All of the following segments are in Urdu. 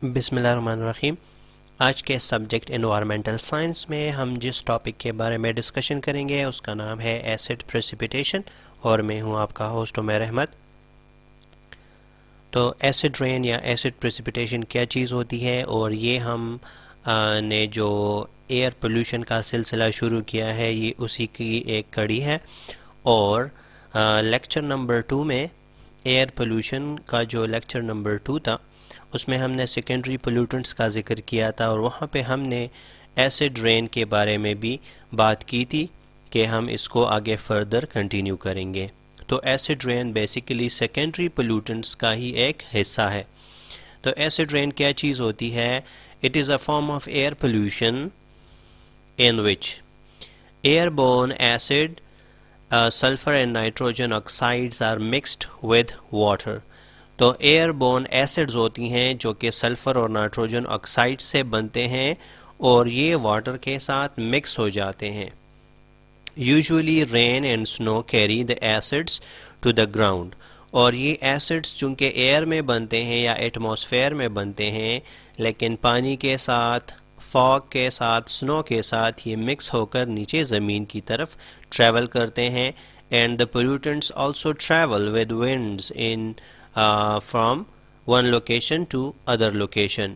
بسم اللہ الرحمن الرحیم۔ آج کے سبجیکٹ انوائرمنٹل سائنس میں ہم جس ٹاپک کے بارے میں ڈسکشن کریں گے اس کا نام ہے ایسڈ پریسیپیٹیشن، اور میں ہوں آپ کا ہوسٹ عمیر احمد۔ تو ایسڈ رین یا ایسڈ پریسیپیٹیشن کیا چیز ہوتی ہے، اور یہ ہم نے جو ایئر پولیوشن کا سلسلہ شروع کیا ہے یہ اسی کی ایک کڑی ہے، اور لیکچر نمبر 2 میں ایئر پولیوشن کا جو لیکچر نمبر 2 تھا اس میں ہم نے سیکنڈری پولیوٹنٹس کا ذکر کیا تھا، اور وہاں پہ ہم نے ایسڈ رین کے بارے میں بھی بات کی تھی کہ ہم اس کو آگے فردر کنٹینیو کریں گے۔ تو ایسڈ رین بیسیکلی سیکنڈری پولیوٹنٹس کا ہی ایک حصہ ہے۔ تو ایسڈ رین کیا چیز ہوتی ہے؟ It is a form of air pollution in which airborne acid, sulfur and nitrogen oxides are mixed with water۔ تو ایئر بورن ایسڈز ہوتی ہیں جو کہ سلفر اور نائٹروجن آکسائڈ سے بنتے ہیں، اور یہ واٹر کے ساتھ مکس ہو جاتے ہیں۔ Usually rain and snow carry the acids to the ground, اور یہ ایسڈس چونکہ ایئر میں بنتے ہیں یا ایٹماسفیئر میں بنتے ہیں، لیکن پانی کے ساتھ، فاگ کے ساتھ، سنو کے ساتھ یہ مکس ہو کر نیچے زمین کی طرف ٹریول کرتے ہیں۔ And the pollutants also travel with winds in from one location to other location.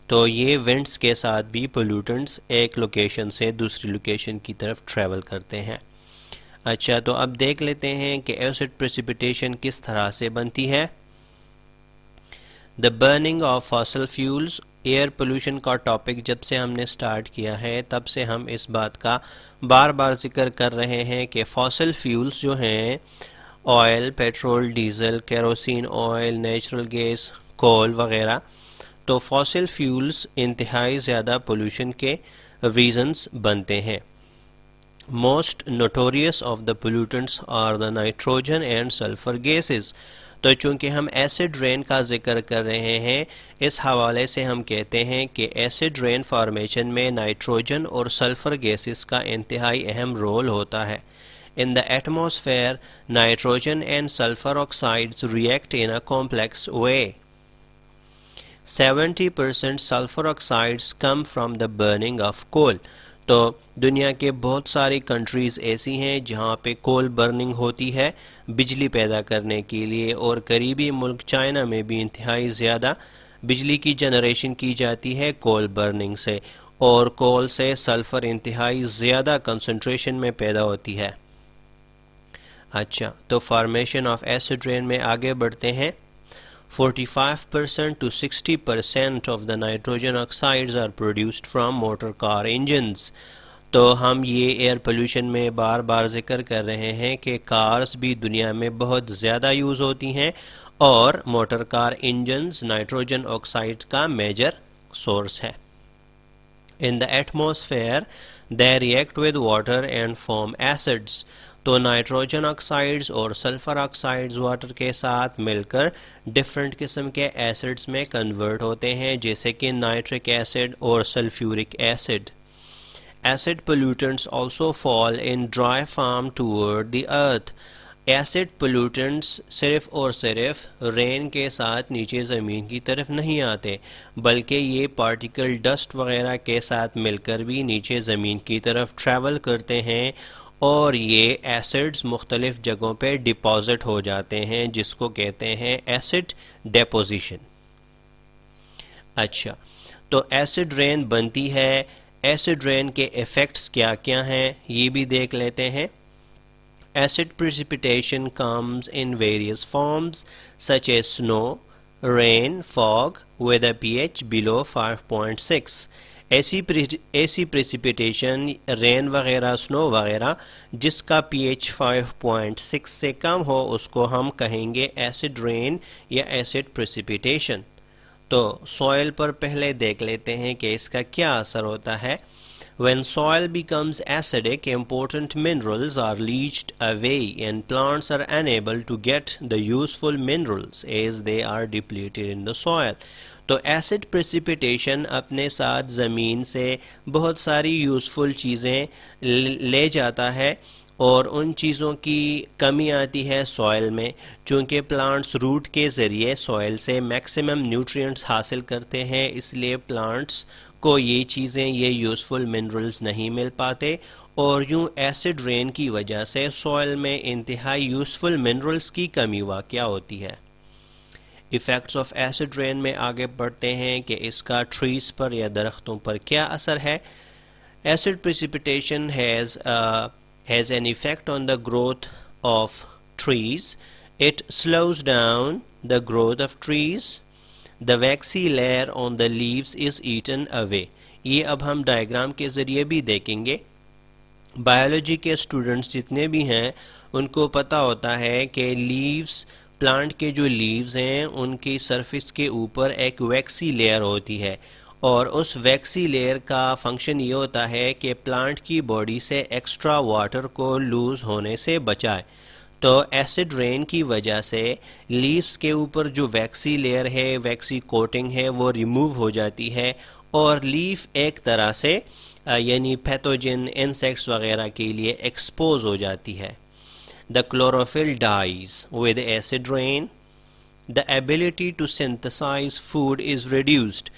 تو یہ ونڈس کے ساتھ بھی پولیوٹنٹس ایک لوکیشن سے دوسری لوکیشن کی طرف ٹریول کرتے ہیں۔ اچھا، تو اب دیکھ لیتے ہیں کہ ایسڈ پریسیپیٹیشن کس طرح سے بنتی ہے۔ The burning of fossil fuels, air pollution کا ٹاپک جب سے ہم نے سٹارٹ کیا ہے تب سے ہم اس بات کا بار بار ذکر کر رہے ہیں کہ فاسل فیولز جو ہیں، oil, petrol, diesel, kerosene oil, natural gas, coal وغیرہ، تو فاسل فیولز انتہائی زیادہ پولیوشن کے ریزنز بنتے ہیں۔ Most notorious of the pollutants are the nitrogen and sulphur gases. تو چونکہ ہم ایسڈ رین کا ذکر کر رہے ہیں، اس حوالے سے ہم کہتے ہیں کہ ایسڈ رین فارمیشن میں نائٹروجن اور سلفر گیسز کا انتہائی اہم رول ہوتا ہے۔ In the atmosphere, nitrogen and sulfur oxides react in a complex way. 70% sulfur oxides come from the burning of coal۔ تو دنیا کے بہت ساری کنٹریز ایسی ہیں جہاں پہ کول برننگ ہوتی ہے بجلی پیدا کرنے کے لیے، اور قریبی ملک چائنا میں بھی انتہائی زیادہ بجلی کی جنریشن کی جاتی ہے کول برننگ سے، اور کول سے سلفر انتہائی زیادہ کنسنٹریشن میں پیدا ہوتی ہے۔ اچھا، تو فارمیشن آف ایسڈ رین میں آگے بڑھتے ہیں۔ 45% to 60% of the nitrogen oxides are produced from motor car engines۔ تو ہم یہ ایئر پولیوشن میں بار بار ذکر کر رہے ہیں کہ کارز بھی دنیا میں بہت زیادہ یوز ہوتی ہیں، اور motor car engines nitrogen oxide کا میجر سورس ہے۔ In the atmosphere, they react with water and form acids۔ تو نائٹروجن آکسائڈز اور سلفر آکسائڈز واٹر کے ساتھ مل کر ڈفرینٹ قسم کے ایسڈز میں کنورٹ ہوتے ہیں، جیسے کہ نائٹرک ایسڈ اور سلفیورک ایسڈ۔ ایسڈ پولیوٹنٹس آلسو فال ان ڈرائی فارم ٹورڈ دی ارتھ۔ ایسڈ پولیوٹنٹس صرف اور صرف رین کے ساتھ نیچے زمین کی طرف نہیں آتے، بلکہ یہ پارٹیکل ڈسٹ وغیرہ کے ساتھ مل کر بھی نیچے زمین کی طرف ٹریول کرتے ہیں، اور یہ ایسڈز مختلف جگہوں پہ ڈپازٹ ہو جاتے ہیں، جس کو کہتے ہیں ایسڈ ڈیپوزیشن۔ اچھا، تو ایسڈ رین بنتی ہے، ایسڈ رین کے ایفیکٹس کیا کیا ہیں یہ بھی دیکھ لیتے ہیں۔ Acid precipitation comes in various forms such as snow, rain, fog with a pH below 5.6۔ ایسی پریسیپیٹیشن، رین وغیرہ، سنو وغیرہ جس کا پی ایچ 5.6 سے کم ہو اس کو ہم کہیں گے ایسڈ رین یا ایسڈ پریسیپیٹیشن۔ تو سوئل پر پہلے دیکھ لیتے ہیں کہ اس کا کیا اثر ہوتا ہے۔ When soil becomes acidic, important minerals are leached away and plants are unable to get the useful minerals as they are depleted in the soil۔ تو ایسڈ پریسیپیٹیشن اپنے ساتھ زمین سے بہت ساری یوزفل چیزیں لے جاتا ہے، اور ان چیزوں کی کمی آتی ہے سوئل میں، چونکہ پلانٹس روٹ کے ذریعے سوئل سے میکسیمم نیوٹرینٹس حاصل کرتے ہیں، اس لیے پلانٹس کو یہ چیزیں، یہ یوزفل منرلز نہیں مل پاتے، اور یوں ایسڈ رین کی وجہ سے سوئل میں انتہائی یوزفل منرلز کی کمی واقع ہوتی ہے۔ ایفیکٹس آف ایسڈ رین میں آگے بڑھتے ہیں کہ اس کا ٹریز پر یا درختوں پر کیا اثر ہے۔ Acid precipitation has an effect on the growth of trees. It slows down the growth of trees. The waxy layer on the leaves is eaten away. یہ اب ہم ڈائیگرام کے ذریعے بھی دیکھیں گے۔ بایولوجی کے اسٹوڈنٹس جتنے بھی ہیں ان کو پتہ ہوتا ہے کہ لیوز، پلانٹ کے جو لیوز ہیں ان کی سرفیس کے اوپر ایک ویکسی لیئر ہوتی ہے، اور اس ویکسی لیئر کا فنکشن یہ ہوتا ہے کہ پلانٹ کی باڈی سے ایکسٹرا واٹر کو لوز ہونے سے بچائے۔ تو ایسڈ رین کی وجہ سے لیوز کے اوپر جو ویکسی لیئر ہے، ویکسی کوٹنگ ہے، وہ ریموو ہو جاتی ہے، اور لیف ایک طرح سے یعنی پیتھوجن انسیکٹس وغیرہ کے لیے ایکسپوز ہو جاتی ہے۔ The chlorophyll dies with acid rain. The ability to synthesize food is reduced.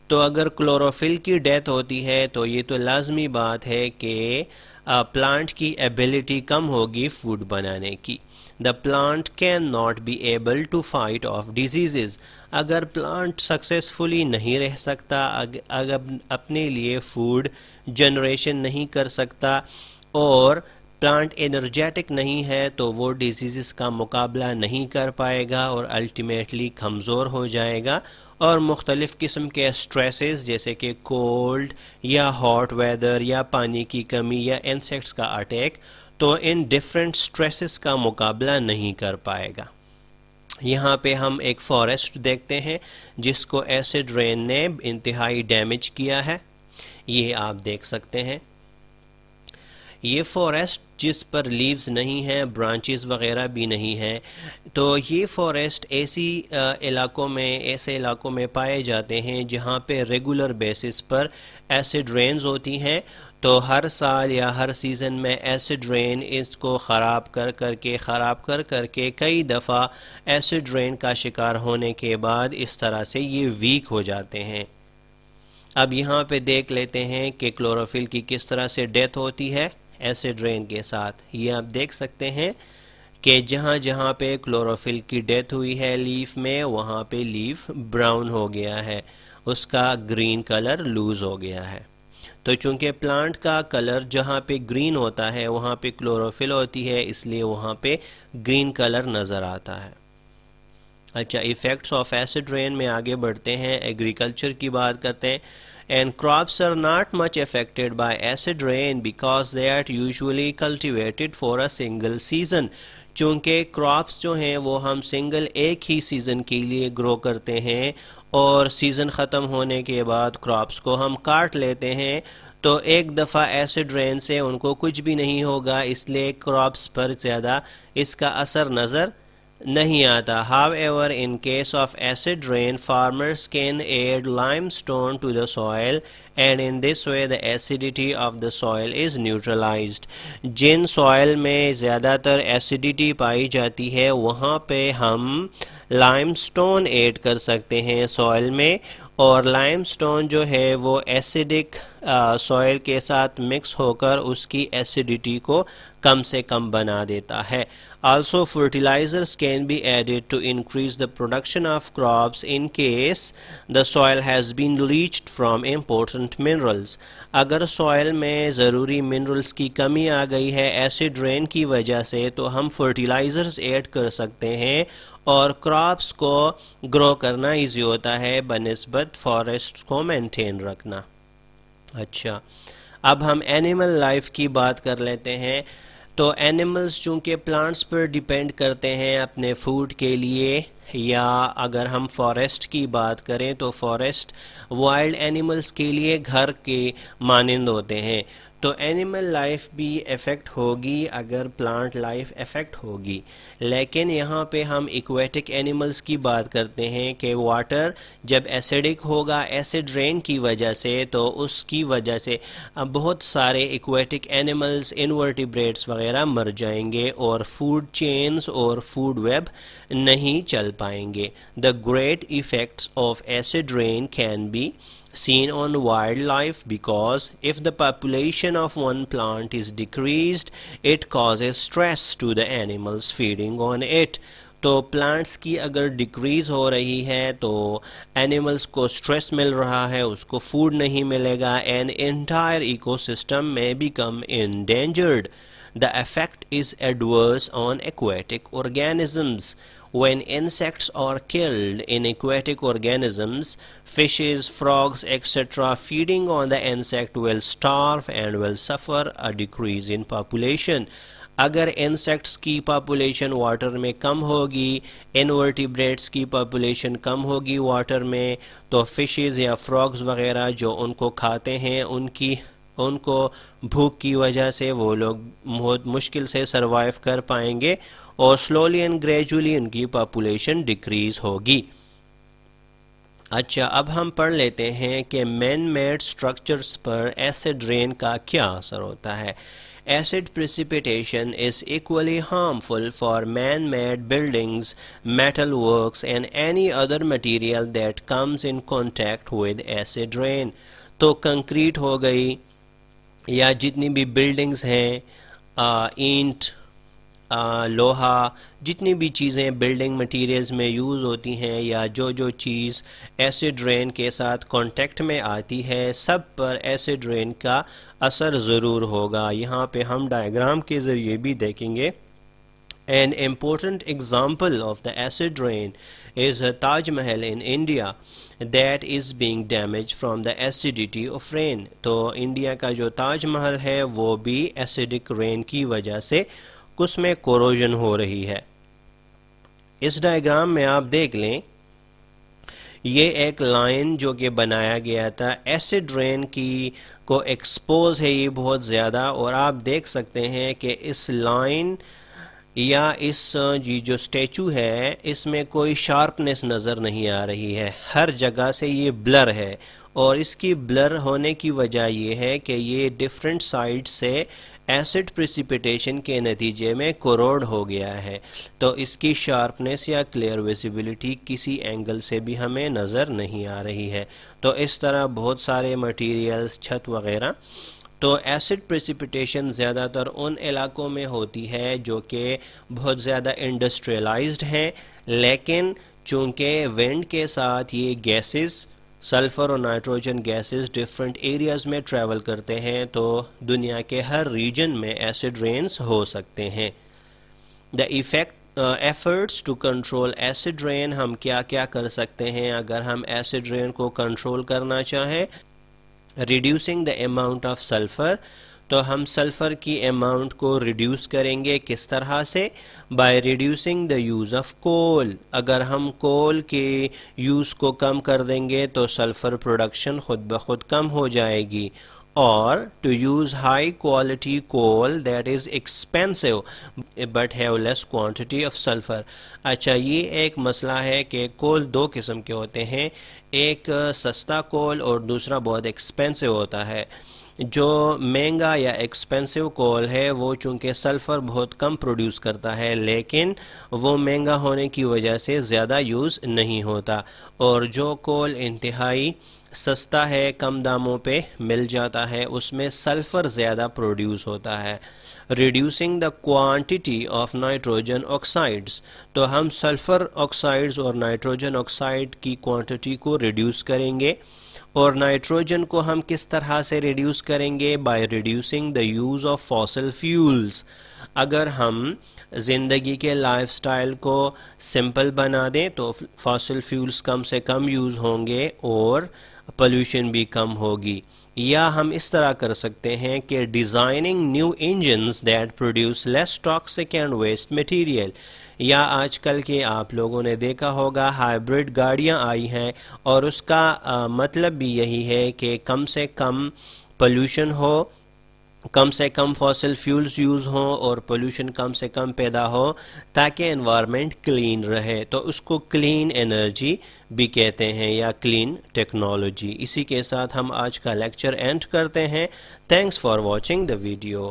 تو اگر کلوروفل کی ڈیتھ ہوتی ہے تو یہ تو لازمی بات ہے کہ پلانٹ کی ایبلٹی کم ہوگی فوڈ بنانے کی۔ The plant cannot be able to fight off diseases. اگر پلانٹ سکسیسفلی نہیں رہ سکتا، اگر اپنے لیے فوڈ جنریشن نہیں کر سکتا، اور پلانٹ انرجیٹک نہیں ہے تو وہ ڈیزیزز کا مقابلہ نہیں کر پائے گا اور الٹیمیٹلی کمزور ہو جائے گا، اور مختلف قسم کے اسٹریسز جیسے کہ کولڈ یا ہاٹ ویدر یا پانی کی کمی یا انسیکٹس کا اٹیک، تو ان ڈفرینٹ اسٹریسز کا مقابلہ نہیں کر پائے گا۔ یہاں پہ ہم ایک فارسٹ دیکھتے ہیں جس کو ایسڈ رین نے انتہائی ڈیمیج کیا ہے، یہ آپ دیکھ سکتے ہیں۔ یہ فارسٹ جس پر لیوز نہیں ہیں، برانچز وغیرہ بھی نہیں ہیں، تو یہ فارسٹ ایسے علاقوں میں پائے جاتے ہیں جہاں پہ ریگولر بیسس پر ایسڈ رینز ہوتی ہیں، تو ہر سال یا ہر سیزن میں ایسڈ رین اس کو خراب کر کے کئی دفعہ ایسڈ رین کا شکار ہونے کے بعد اس طرح سے یہ ویک ہو جاتے ہیں۔ اب یہاں پہ دیکھ لیتے ہیں کہ کلوروفل کی کس طرح سے ڈیتھ ہوتی ہے ایسڈ رین کے ساتھ۔ یہ آپ دیکھ سکتے ہیں کہ جہاں جہاں پہ کلوروفل کی ڈیتھ ہوئی ہے لیف میں، وہاں پہ لیف براؤن ہو گیا ہے، اس کا گرین کلر لوز ہو گیا ہے۔ تو چونکہ پلانٹ کا کلر جہاں پہ گرین ہوتا ہے وہاں پہ کلوروفل ہوتی ہے، اس لیے وہاں پہ گرین کلر نظر آتا ہے۔ اچھا، ایفیکٹس آف ایسڈ رین میں آگے بڑھتے ہیں، ایگریکلچر کی بات کرتے ہیں۔ And crops are not much affected by acid rain because they are usually cultivated for a single season. چونکہ کراپس جو ہیں وہ ہم سنگل ایک ہی سیزن کے لیے گرو کرتے ہیں، اور سیزن ختم ہونے کے بعد کراپس کو ہم کاٹ لیتے ہیں، تو ایک دفعہ ایسڈ رین سے ان کو کچھ بھی نہیں ہوگا، اس لیے کراپس پر زیادہ اس کا اثر نظر نہیں آتا۔ However, in case of acid rain, farmers can add limestone to the soil, and in this way the acidity of the soil is neutralized. جن سوائل میں زیادہ تر ایسیڈیٹی پائی جاتی ہے وہاں پہ ہم لائم سٹون ایڈ کر سکتے ہیں سوائل میں، اور لائم سٹون جو ہے وہ ایسیڈک سوائل کے ساتھ مکس ہو کر اس کی ایسیڈیٹی کو کم سے کم بنا دیتا ہے۔ Also, fertilizers can be added to increase the production of crops in case the soil has been leached from important minerals. اگر سوائل میں ضروری منرلز کی کمی آ گئی ہے ایسڈ رین کی وجہ سے، تو ہم فرٹیلائزرز ایڈ کر سکتے ہیں، اور کراپس کو گرو کرنا ایزی ہوتا ہے بنسبت فارسٹ کو مینٹین رکھنا۔ اچھا، اب ہم اینیمل لائف کی بات کر لیتے ہیں۔ تو اینیملز چونکہ پلانٹس پر ڈیپینڈ کرتے ہیں اپنے فوڈ کے لیے، یا اگر ہم فارسٹ کی بات کریں تو فارسٹ وائلڈ اینیملز کے لیے گھر کے مانند ہوتے ہیں، تو اینیمل لائف بھی افیکٹ ہوگی اگر پلانٹ لائف افیکٹ ہوگی. لیکن یہاں پہ ہم ایکویٹک اینیملز کی بات کرتے ہیں کہ واٹر جب ایسیڈک ہوگا ایسڈ رین کی وجہ سے تو اس کی وجہ سے بہت سارے ایکویٹک اینیملز انورٹیبریٹس وغیرہ مر جائیں گے اور فوڈ چینز اور فوڈ ویب نہیں چل پائیں گے. The great effects of acid rain can be seen on wildlife because if the population of one plant is decreased, it causes stress to the animals feeding on it. تو پلانٹس کی اگر ڈکریز ہو رہی ہے تو اینیملس کو اسٹریس مل رہا ہے, اس کو فوڈ نہیں ملے گا, and entire ecosystem may become endangered. The effect is adverse on aquatic organisms. When insects are killed in aquatic organisms, fishes, frogs, etc. feeding on the insect will starve and will suffer a decrease in population. اگر انسیکٹس کی پاپولیشن واٹر میں کم ہوگی, انورٹیبریٹس کی پاپولیشن کم ہوگی واٹر میں, تو فشز یا فراگز وغیرہ جو ان کو کھاتے ہیں ان کو بھوک کی وجہ سے وہ لوگ بہت مشکل سے سروائیو کر پائیں گے اور سلولی اینڈ گریجولی ان کی پاپولیشن ڈکریز ہوگی. اچھا, اب ہم پڑھ لیتے ہیں کہ مین میڈ سٹرکچرز پر ایسڈ رین کا کیا اثر ہوتا ہے. Acid precipitation is equally harmful for man-made buildings, metal works and any other material that comes in contact with acid rain. تو کنکریٹ ہو گئی یا جتنی بھی بلڈنگز ہیں, اینٹ, لوہا, جتنی بھی چیزیں بلڈنگ مٹیریلز میں یوز ہوتی ہیں یا جو چیز ایسڈ رین کے ساتھ کانٹیکٹ میں آتی ہے, سب پر ایسڈ رین کا اثر ضرور ہوگا. یہاں پہ ہم ڈائیگرام کے ذریعے بھی دیکھیں گے. An important example of the acid rain is Taj Mahal in India that is being damaged from the acidity of rain. تو انڈیا کا جو تاج محل ہے وہ بھی ایسیڈک رین کی وجہ سے اس میں کوروژن ہو رہی ہے. اس ڈائیگرام میں آپ دیکھ لیں, یہ ایک لائن جو کہ بنایا گیا تھا ایسڈ رین کی کو ایکسپوز ہے یہ بہت زیادہ, اور آپ دیکھ سکتے ہیں کہ اس لائن یا اس جو اسٹیچو ہے اس میں کوئی شارپنیس نظر نہیں آ رہی ہے, ہر جگہ سے یہ بلر ہے, اور اس کی بلر ہونے کی وجہ یہ ہے کہ یہ ڈفرینٹ سائڈ سے ایسڈ پریسیپیٹیشن کے نتیجے میں کوروڈ ہو گیا ہے, تو اس کی شارپنیس یا کلیئر ویزیبلٹی کسی اینگل سے بھی ہمیں نظر نہیں آ رہی ہے. تو اس طرح بہت سارے مٹیریلز, چھت وغیرہ. تو ایسڈ پریسیپیٹیشن زیادہ تر ان علاقوں میں ہوتی ہے جو کہ بہت زیادہ انڈسٹریلائزڈ ہیں, لیکن چونکہ ونڈ کے ساتھ یہ گیسز, سلفر اور نائٹروجن گیسز ڈفرینٹ ایریاز میں ٹریول کرتے ہیں, تو دنیا کے ہر ریجن میں ایسڈ رینز ہو سکتے ہیں. The efforts to control acid rain, ہم کیا کیا کر سکتے ہیں اگر ہم ایسڈ رین کو کنٹرول کرنا چاہیں. Reducing the amount of sulphur, تو ہم سلفر کی اماؤنٹ کو ریڈیوس کریں گے کس طرح سے, by reducing the use of coal. اگر ہم کول کے یوز کو کم کر دیں گے تو سلفر پروڈکشن خود بخود کم ہو جائے گی. اور to use high quality coal that is expensive but have less quantity of sulphur. اچھا, یہ ایک مسئلہ ہے کہ کول دو قسم کے ہوتے ہیں, ایک سستا کول اور دوسرا بہت ایکسپینسو ہوتا ہے. جو مہنگا یا ایکسپینسو کول ہے وہ چونکہ سلفر بہت کم پروڈیوس کرتا ہے, لیکن وہ مہنگا ہونے کی وجہ سے زیادہ یوز نہیں ہوتا, اور جو کول انتہائی سستا ہے, کم داموں پہ مل جاتا ہے, اس میں سلفر زیادہ پروڈیوس ہوتا ہے. Reducing the quantity of nitrogen oxides, تو ہم سلفر آکسائڈز اور نائٹروجن آکسائڈ کی کوانٹٹی کو ریڈیوس کریں گے, اور نائٹروجن کو ہم کس طرح سے ریڈیوس کریں گے, by reducing the use of fossil fuels. اگر ہم زندگی کے لائف سٹائل کو سمپل بنا دیں تو فاسل فیولز کم سے کم یوز ہوں گے اور پولوشن بھی کم ہوگی. یا ہم اس طرح کر سکتے ہیں کہ designing new engines that produce less toxic and waste material. یا آج کل کے آپ لوگوں نے دیکھا ہوگا ہائیبرڈ گاڑیاں آئی ہیں, اور اس کا مطلب بھی یہی ہے کہ کم سے کم پولوشن ہو کم سے کم فاسل فیولز یوز ہوں اور پولوشن کم سے کم پیدا ہو تاکہ انوائرمنٹ کلین رہے، تو اس کو کلین انرجی بھی کہتے ہیں یا کلین ٹیکنالوجی۔ اسی کے ساتھ ہم آج کا لیکچر اینڈ کرتے ہیں۔ Thanks for watching the video.